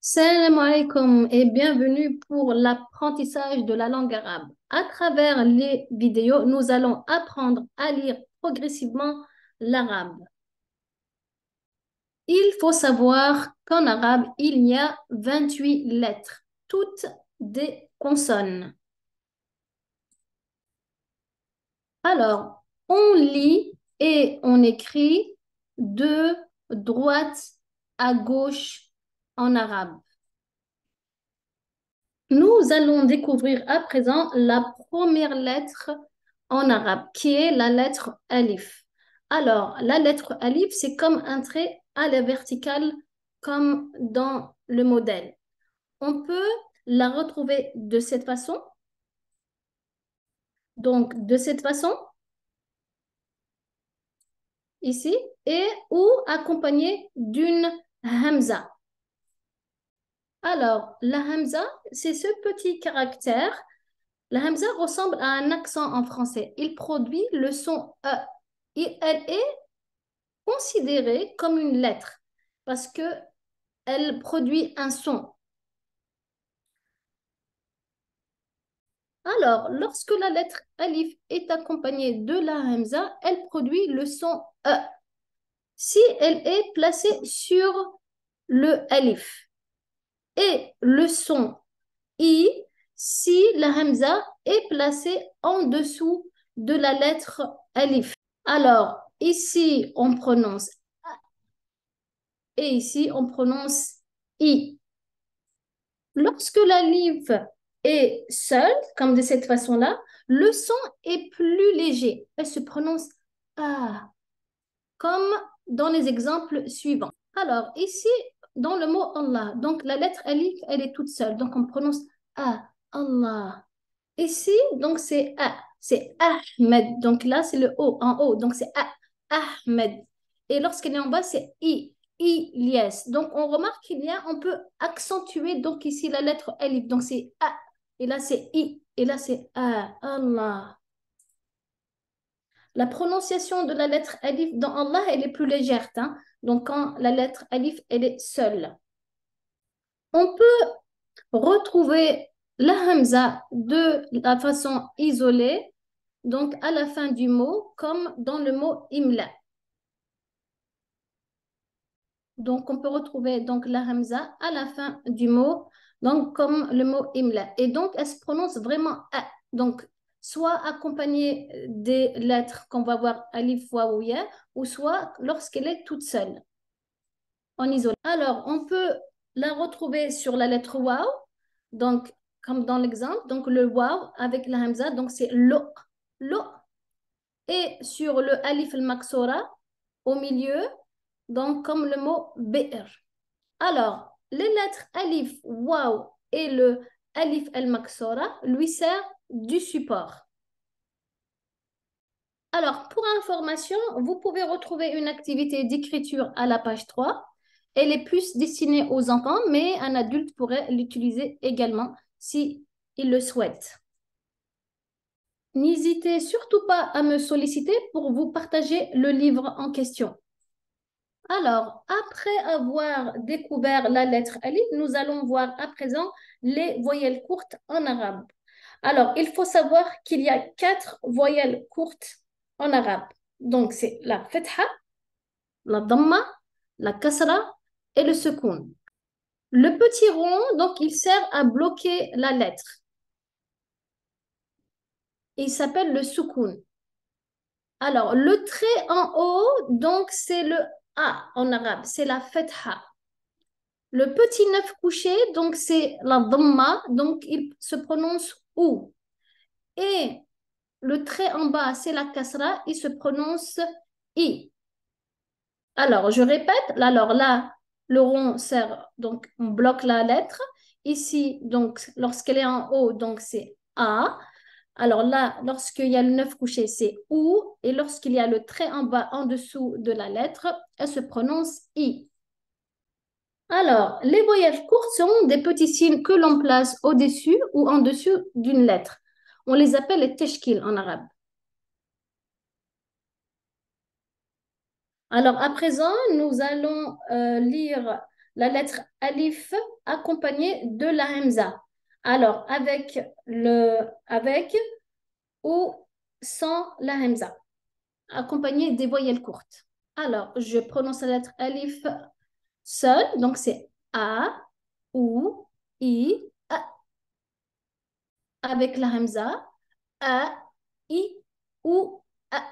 Salam alaikum et bienvenue pour l'apprentissage de la langue arabe. À travers les vidéos, nous allons apprendre à lire progressivement l'arabe. Il faut savoir qu'en arabe, il y a 28 lettres, toutes des consonnes. Alors, on lit et on écrit de droite à gauche en arabe. Nous allons découvrir à présent la première lettre en arabe, qui est la lettre alif. Alors, la lettre alif, c'est comme un trait à la verticale, comme dans le modèle. On peut la retrouver de cette façon. Donc, de cette façon, ici, et ou accompagnée d'une hamza. Alors, la hamza, c'est ce petit caractère. La hamza ressemble à un accent en français. Il produit le son E. Et elle est considérée comme une lettre parce que elle produit un son. Alors, lorsque la lettre alif est accompagnée de la hamza, elle produit le son E. Si elle est placée sur le alif et le son I, si la hamza est placée en dessous de la lettre alif. Alors, ici, on prononce A et ici, on prononce I. Lorsque la l'alif est seule, comme de cette façon-là, le son est plus léger. Elle se prononce A, comme dans les exemples suivants. Alors, ici, dans le mot Allah, donc la lettre alif, elle est toute seule. Donc, on prononce A, Allah. Ici, donc c'est A, c'est Ahmed. Donc là, c'est le O en haut. Donc c'est A, Ahmed. Et lorsqu'elle est en bas, c'est I, Ilyes. Donc on remarque qu'il y a, on peut accentuer donc ici la lettre Alif. Donc c'est A. Et là, c'est I. Et là, c'est A, Allah. La prononciation de la lettre Alif dans Allah, elle est plus légère. Hein? Donc quand la lettre Alif, elle est seule. On peut retrouver la hamza de la façon isolée, donc à la fin du mot, comme dans le mot imla. Donc, on peut retrouver donc la hamza à la fin du mot, donc comme le mot imla. Et donc, elle se prononce vraiment a. Donc, soit accompagnée des lettres qu'on va voir alif, wa ou ya, ou soit lorsqu'elle est toute seule, en isolé. Alors, on peut la retrouver sur la lettre waw, donc comme dans l'exemple, donc le waw avec la hamza, donc c'est lo, lo. Et sur le alif al-maksura, au milieu, donc comme le mot bi'r. Alors, les lettres alif, waw et le alif al-maksura lui servent du support. Alors, pour information, vous pouvez retrouver une activité d'écriture à la page 3. Elle est plus destinée aux enfants, mais un adulte pourrait l'utiliser également si il le souhaite. N'hésitez surtout pas à me solliciter pour vous partager le livre en question. Alors, après avoir découvert la lettre alif, nous allons voir à présent les voyelles courtes en arabe. Alors, il faut savoir qu'il y a 4 voyelles courtes en arabe. Donc, c'est la fetha, la dhamma, la kasra et le sukoun. Le petit rond, donc, il sert à bloquer la lettre. Il s'appelle le sukoun. Alors, le trait en haut, donc, c'est le A en arabe, c'est la fetha. Le petit neuf couché, donc, c'est la dhamma, donc, il se prononce ou. Et le trait en bas, c'est la kasra, il se prononce i. Alors, je répète, alors là, le rond sert, donc on bloque la lettre. Ici, donc, lorsqu'elle est en haut, donc c'est A. Alors là, lorsqu'il y a le neuf couché, c'est OU. Et lorsqu'il y a le trait en bas, en dessous de la lettre, elle se prononce I. Alors, les voyelles courtes sont des petits signes que l'on place au-dessus ou en dessous d'une lettre. On les appelle les teshkil en arabe. Alors, à présent, nous allons lire la lettre alif accompagnée de la hamza. Alors, avec ou sans la hamza, accompagnée des voyelles courtes. Alors, je prononce la lettre alif seule, donc c'est A, ou, I, A. Avec la hamza, A, I, ou, A.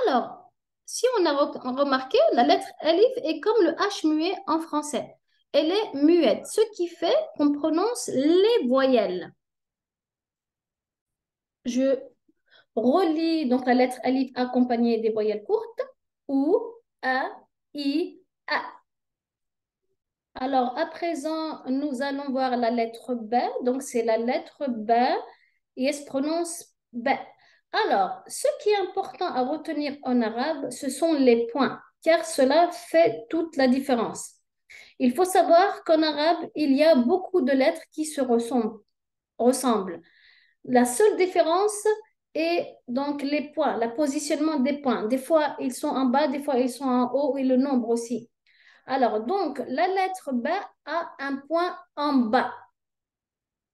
Alors, si on a remarqué, la lettre alif est comme le H muet en français. Elle est muette, ce qui fait qu'on prononce les voyelles. Je relis donc la lettre alif accompagnée des voyelles courtes. Ou, A, I, A. Alors, à présent, nous allons voir la lettre B. Donc, c'est la lettre B et elle se prononce B. Alors, ce qui est important à retenir en arabe, ce sont les points, car cela fait toute la différence. Il faut savoir qu'en arabe, il y a beaucoup de lettres qui se ressemblent. La seule différence est donc les points, le positionnement des points. Des fois, ils sont en bas, des fois, ils sont en haut et le nombre aussi. Alors, donc, la lettre B a un point en bas.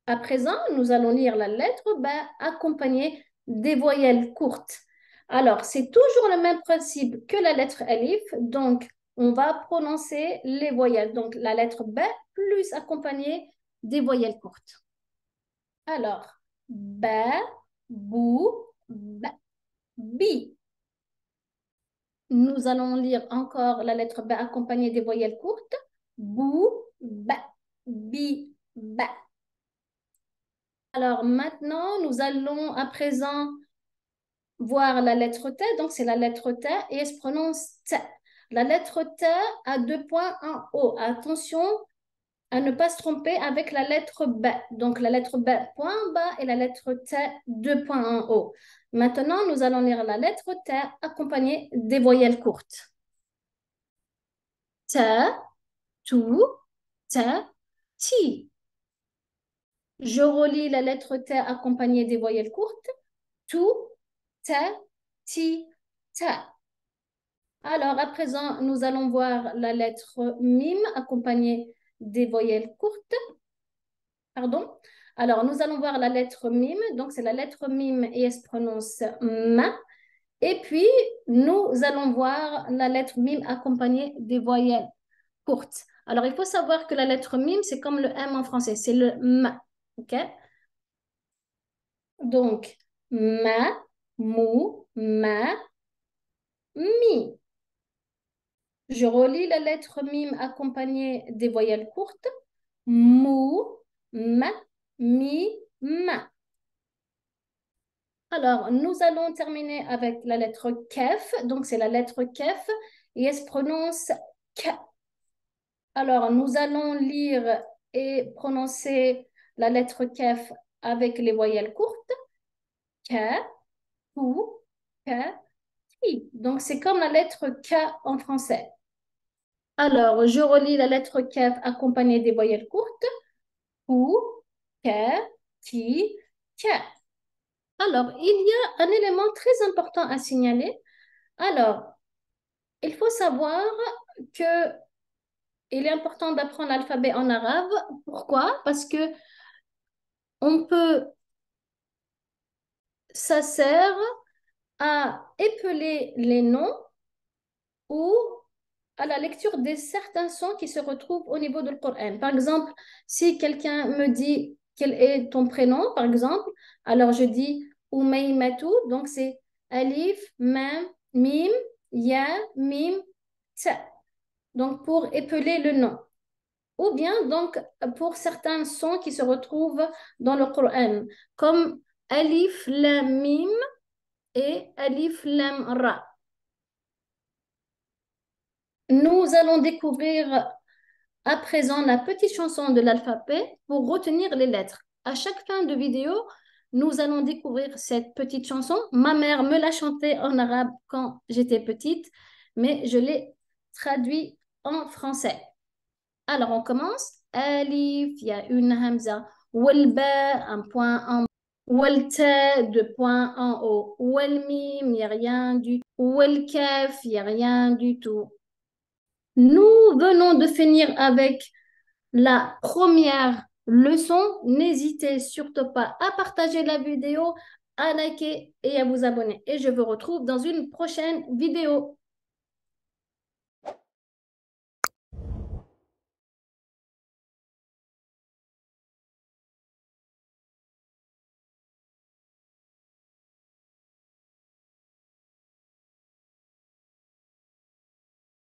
À présent, nous allons lire la lettre B accompagnée des voyelles courtes. Alors, c'est toujours le même principe que la lettre alif. Donc, on va prononcer les voyelles. Donc, la lettre B plus accompagnée des voyelles courtes. Alors, B, bou, B, bi. Nous allons lire encore la lettre B accompagnée des voyelles courtes. Bou, ba, bi, ba. Alors maintenant, nous allons à présent voir la lettre T. Donc, c'est la lettre T et elle se prononce T. La lettre T a deux points en haut. Attention à ne pas se tromper avec la lettre B. Donc, la lettre B, point bas et la lettre T, deux points en haut. Maintenant, nous allons lire la lettre T accompagnée des voyelles courtes. T, tu, T, ti. Je relis la lettre T accompagnée des voyelles courtes. Tu, ta, ti, ta. Alors, à présent, nous allons voir la lettre mim accompagnée des voyelles courtes. Pardon. Alors, nous allons voir la lettre mim. Donc, c'est la lettre mim et elle se prononce ma. Et puis, nous allons voir la lettre mim accompagnée des voyelles courtes. Alors, il faut savoir que la lettre mim, c'est comme le M en français, c'est le ma. OK? Donc, ma, mou, ma, mi. Je relis la lettre mime accompagnée des voyelles courtes. Mou, ma, mi, ma. Alors, nous allons terminer avec la lettre kef. Donc, c'est la lettre kef et elle se prononce k. Alors, nous allons lire et prononcer la lettre kef avec les voyelles courtes. K, kou, k, ki. Donc, c'est comme la lettre K en français. Alors, je relis la lettre kef accompagnée des voyelles courtes. Kou, ke, ki, ke. Alors, il y a un élément très important à signaler. Alors, il faut savoir que il est important d'apprendre l'alphabet en arabe. Pourquoi? Parce que on peut, ça sert à épeler les noms ou à la lecture de certains sons qui se retrouvent au niveau du Coran. Par exemple, si quelqu'un me dit quel est ton prénom, par exemple, alors je dis Oumaymatu, donc c'est Alif, Mam, Mim, Ya, Mim, Ta. Donc pour épeler le nom. Ou bien donc pour certains sons qui se retrouvent dans le Coran, comme Alif, Lam, Mim et Alif, Lam, Ra. Nous allons découvrir à présent la petite chanson de l'alphabet pour retenir les lettres. À chaque fin de vidéo, nous allons découvrir cette petite chanson. Ma mère me l'a chantée en arabe quand j'étais petite, mais je l'ai traduit en français. Alors, on commence. Alif, il y a une hamza. Walba, un point en bas. Walta, deux points en haut. Walmim, il n'y a rien du tout. Walkaf, il n'y a rien du tout. Nous venons de finir avec la première leçon. N'hésitez surtout pas à partager la vidéo, à liker et à vous abonner. Et je vous retrouve dans une prochaine vidéo.